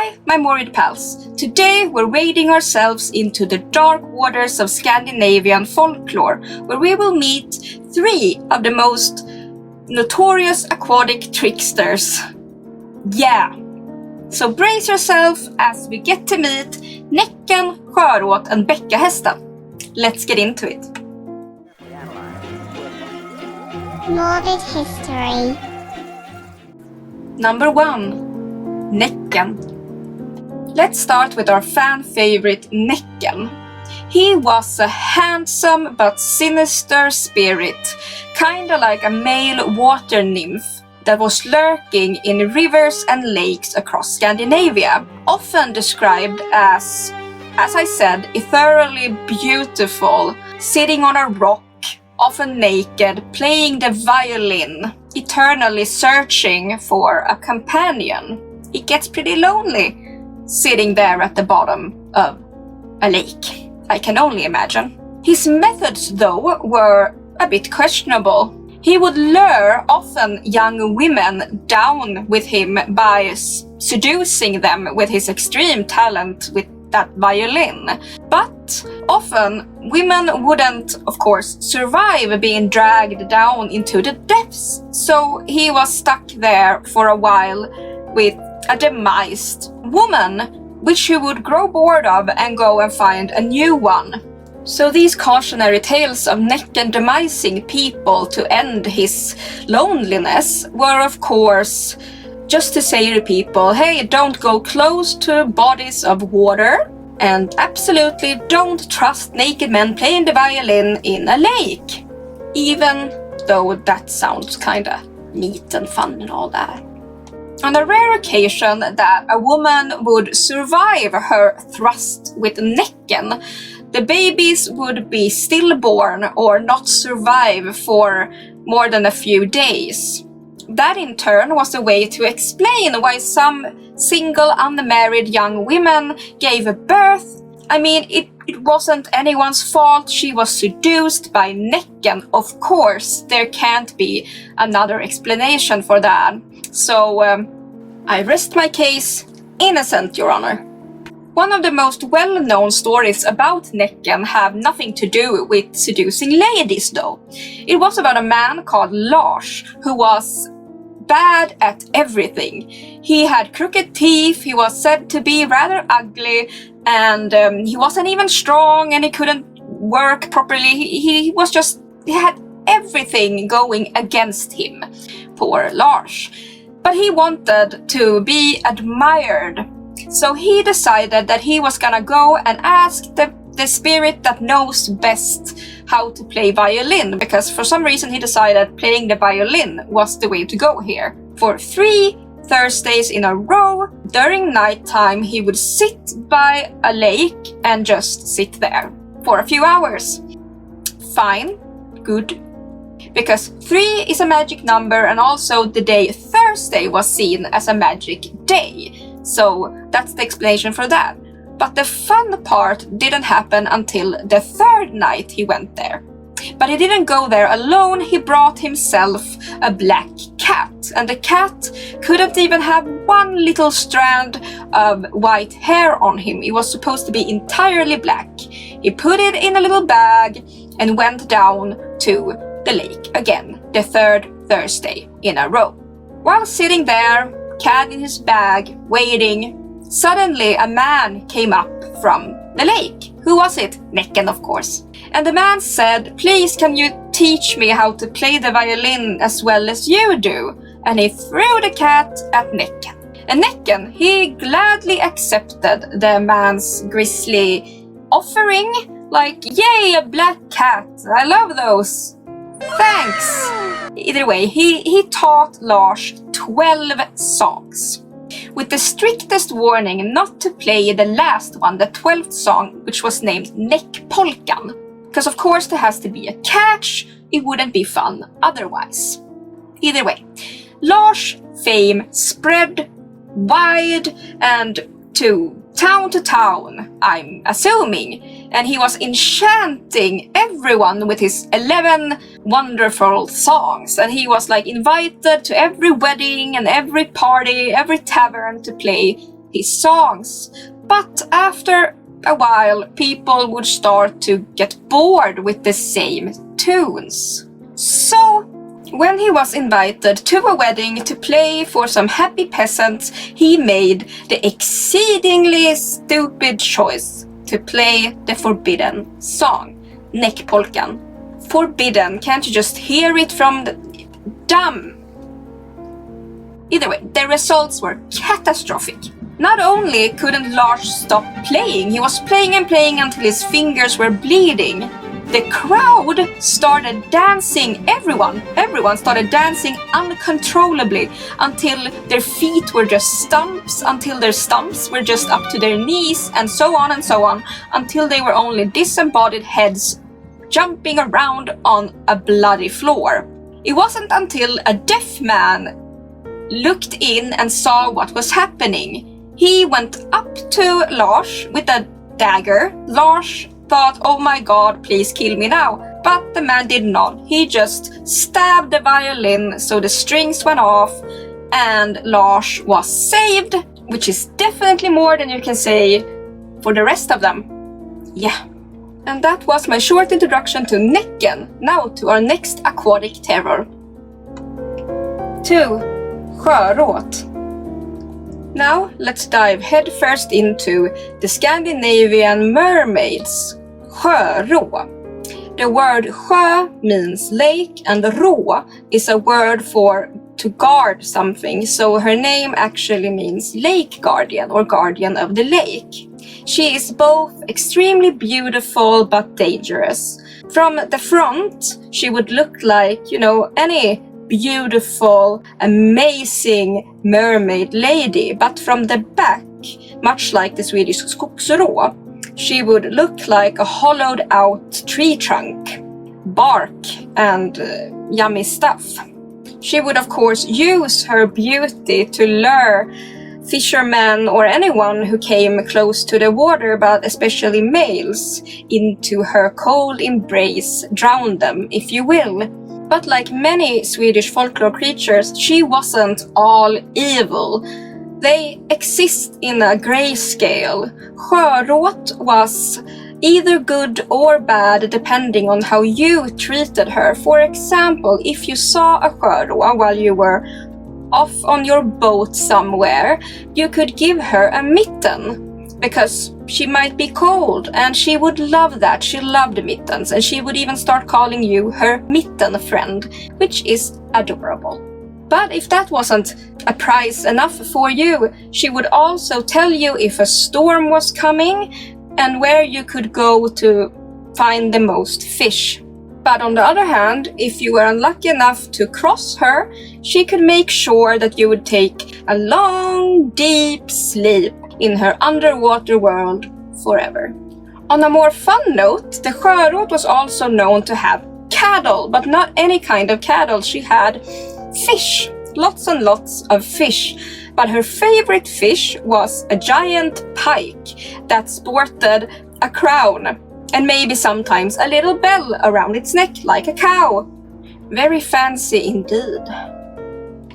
Hi, my Morid pals. Today we're wading ourselves into the dark waters of Scandinavian folklore, where we will meet 3 of the most notorious aquatic tricksters. Yeah! So brace yourself as we get to meet Näcken, Sjörå and Bäckahästen. Let's get into it. Morbid history. Number 1. Ncken. Let's start with our fan favorite Ncken. He was a handsome but sinister spirit, kinda like a male water nymph that was lurking in rivers and lakes across Scandinavia, often described as I said, ethereally beautiful, sitting on a rock, often naked, playing the violin, eternally searching for a companion. It gets pretty lonely sitting there at the bottom of a lake, I can only imagine. His methods, though, were a bit questionable. He would lure often young women down with him by seducing them with his extreme talent with that violin. But often women wouldn't, of course, survive being dragged down into the depths, so he was stuck there for a while with a demised woman, which he would grow bored of and go and find a new one. So these cautionary tales of Näcken demising people to end his loneliness were, of course, just to say to people, hey, don't go close to bodies of water, and absolutely don't trust naked men playing the violin in a lake. Even though that sounds kinda neat and fun and all that. On a rare occasion that a woman would survive her thrust with Näcken, the babies would be stillborn or not survive for more than a few days. That in turn was a way to explain why some single unmarried young women gave birth. I mean, it wasn't anyone's fault. She was seduced by Näcken. Of course, there can't be another explanation for that. So, I rest my case innocent, Your Honor. One of the most well-known stories about Näcken have nothing to do with seducing ladies, though. It was about a man called Lars, who was bad at everything. He had crooked teeth, he was said to be rather ugly, and he wasn't even strong, and he couldn't work properly. He had everything going against him. Poor Lars. But he wanted to be admired. So he decided that he was gonna go and ask the spirit that knows best how to play violin, because for some reason he decided playing the violin was the way to go here. For 3 Thursdays in a row, during nighttime, he would sit by a lake and just sit there for a few hours. Fine, good. Because 3 is a magic number, and also the day Thursday was seen as a magic day. So that's the explanation for that. But the fun part didn't happen until the 3rd night he went there. But he didn't go there alone, he brought himself a black cat. And the cat couldn't even have one little strand of white hair on him. It was supposed to be entirely black. He put it in a little bag and went down to the lake again, the 3rd Thursday in a row. While sitting there, cat in his bag, waiting, suddenly a man came up from the lake. Who was it? Näcken, of course. And the man said, please, can you teach me how to play the violin as well as you do? And he threw the cat at Näcken. And Näcken, he gladly accepted the man's grisly offering, like, yay, a black cat, I love those. Thanks! Either way, he taught Lars 12 songs, with the strictest warning not to play the last one, the 12th song, which was named Näckpolkan. Because of course there has to be a catch, it wouldn't be fun otherwise. Either way, Lars' fame spread wide and to town, I'm assuming, and he was enchanting everyone with his 11 wonderful songs, and he was like invited to every wedding and every party, every tavern to play his songs. But after a while, people would start to get bored with the same tunes. So, when he was invited to a wedding to play for some happy peasants, he made the exceedingly stupid choice to play the forbidden song, Näckpolkan. Forbidden, can't you just hear it from the... Dumb! Either way, the results were catastrophic. Not only couldn't Lars stop playing, he was playing and playing until his fingers were bleeding. The crowd started dancing, everyone started dancing uncontrollably until their feet were just stumps, until their stumps were just up to their knees, and so on, until they were only disembodied heads jumping around on a bloody floor. It wasn't until a deaf man looked in and saw what was happening. He went up to Lars with a dagger. Lars thought, oh my god, please kill me now. But the man did not. He just stabbed the violin so the strings went off and Lars was saved, which is definitely more than you can say for the rest of them. Yeah. And that was my short introduction to Näcken. Now to our next aquatic terror. 2. Sjörå. Now let's dive headfirst into the Scandinavian mermaids. Sjörå. The word sjö means lake and rå is a word for to guard something, so her name actually means lake guardian or guardian of the lake. She is both extremely beautiful but dangerous. From the front, she would look like, any beautiful, amazing mermaid lady, but from the back, much like the Swedish skogsrå, she would look like a hollowed out tree trunk, bark and yummy stuff. She would of course use her beauty to lure fishermen or anyone who came close to the water, but especially males, into her cold embrace, drown them, if you will. But like many Swedish folklore creatures, she wasn't all evil. They exist in a grayscale. Sjörå was either good or bad depending on how you treated her. For example, if you saw a sjörå while you were off on your boat somewhere, you could give her a mitten because she might be cold and she would love that. She loved mittens and she would even start calling you her mitten friend, which is adorable. But if that wasn't a prize enough for you, she would also tell you if a storm was coming and where you could go to find the most fish. But on the other hand, if you were unlucky enough to cross her, she could make sure that you would take a long, deep sleep in her underwater world forever. On a more fun note, the sjörå was also known to have cattle, but not any kind of cattle. She had fish, lots and lots of fish. But her favorite fish was a giant pike that sported a crown and maybe sometimes a little bell around its neck like a cow. Very fancy indeed.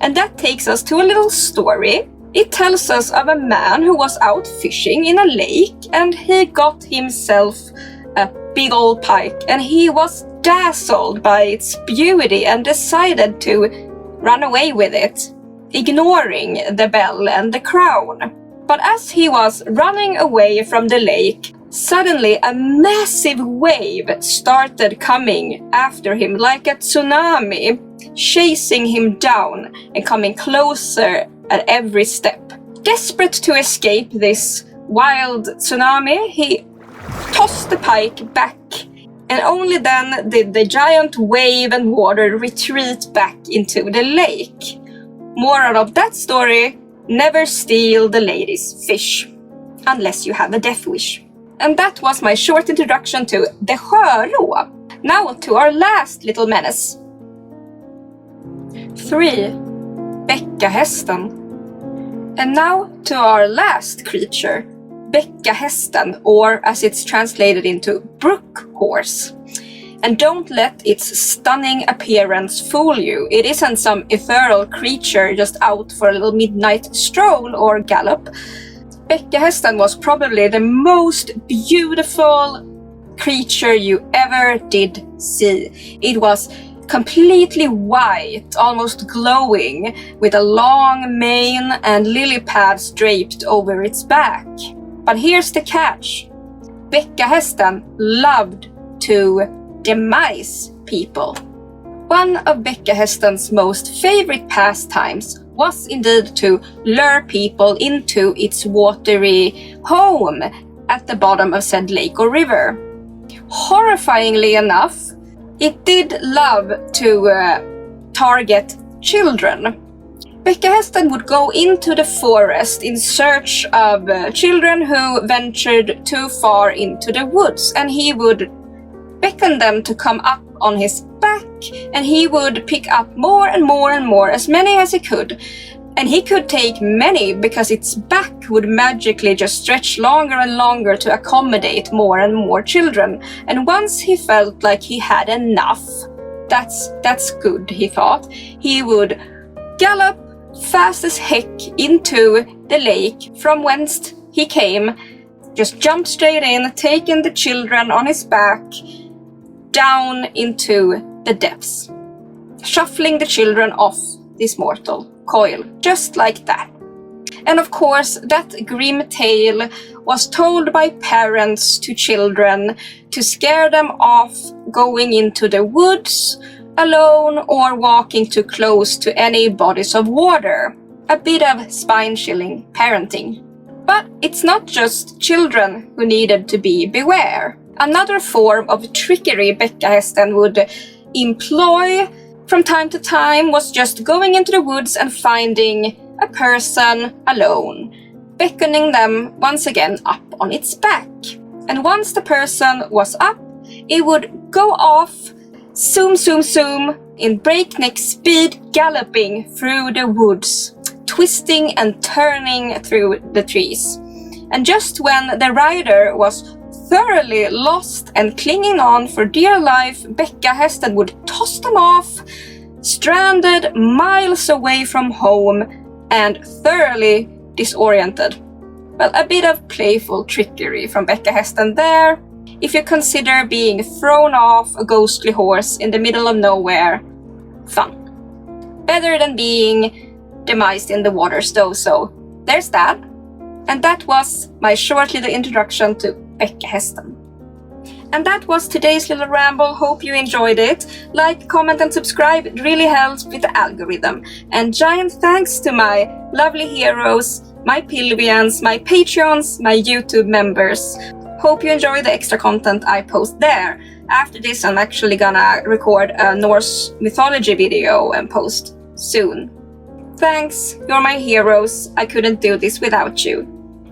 And that takes us to a little story. It tells us of a man who was out fishing in a lake and he got himself a big old pike and he was dazzled by its beauty and decided to run away with it, ignoring the bell and the crown. But as he was running away from the lake, suddenly a massive wave started coming after him like a tsunami, chasing him down and coming closer at every step. Desperate to escape this wild tsunami, he tossed the pike back, and only then did the giant wave and water retreat back into the lake. Moral of that story, never steal the lady's fish, unless you have a death wish. And that was my short introduction to the Sjörå. Now to our last little menace. 3. Bäckahästen. And now to our last creature, Bäckahästen, or as it's translated into Brook horse. And don't let its stunning appearance fool you. It isn't some ethereal creature just out for a little midnight stroll or gallop. Bäckahästen was probably the most beautiful creature you ever did see. It was completely white, almost glowing, with a long mane and lily pads draped over its back. But here's the catch. Bäckahästen loved to demise people. One of Bäckahästen's most favorite pastimes was indeed to lure people into its watery home at the bottom of said lake or river. Horrifyingly enough, it did love to target children. Bäckahästen would go into the forest in search of children who ventured too far into the woods, and he would beckon them to come up on his back, and he would pick up more and more and more, as many as he could. And he could take many because its back would magically just stretch longer and longer to accommodate more and more children. And once he felt like he had enough, that's good, he thought, he would gallop fast as heck into the lake from whence he came, just jump straight in, taking the children on his back down into the depths, shuffling the children off this mortal coil, just like that. And of course, that grim tale was told by parents to children to scare them off going into the woods alone or walking too close to any bodies of water. A bit of spine-chilling parenting. But it's not just children who needed to be beware. Another form of trickery Bäckahästen would employ from time to time was just going into the woods and finding a person alone, beckoning them once again up on its back. And once the person was up, it would go off, zoom, zoom, zoom, in breakneck speed, galloping through the woods, twisting and turning through the trees. And just when the rider was thoroughly lost and clinging on for dear life, Bäckahästen would toss them off, stranded miles away from home and thoroughly disoriented. Well, a bit of playful trickery from Bäckahästen there, if you consider being thrown off a ghostly horse in the middle of nowhere fun. Better than being demised in the waters though, so there's that. And that was my short little introduction to Bäckahästen. And that was today's little ramble. Hope you enjoyed it. Like, comment and subscribe. It really helps with the algorithm. And giant thanks to my lovely heroes, my Pilvians, my Patreons, my YouTube members. Hope you enjoy the extra content I post there. After this, I'm actually gonna record a Norse mythology video and post soon. Thanks, you're my heroes. I couldn't do this without you.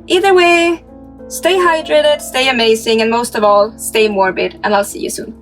Either way, stay hydrated, stay amazing, and most of all, stay morbid, and I'll see you soon.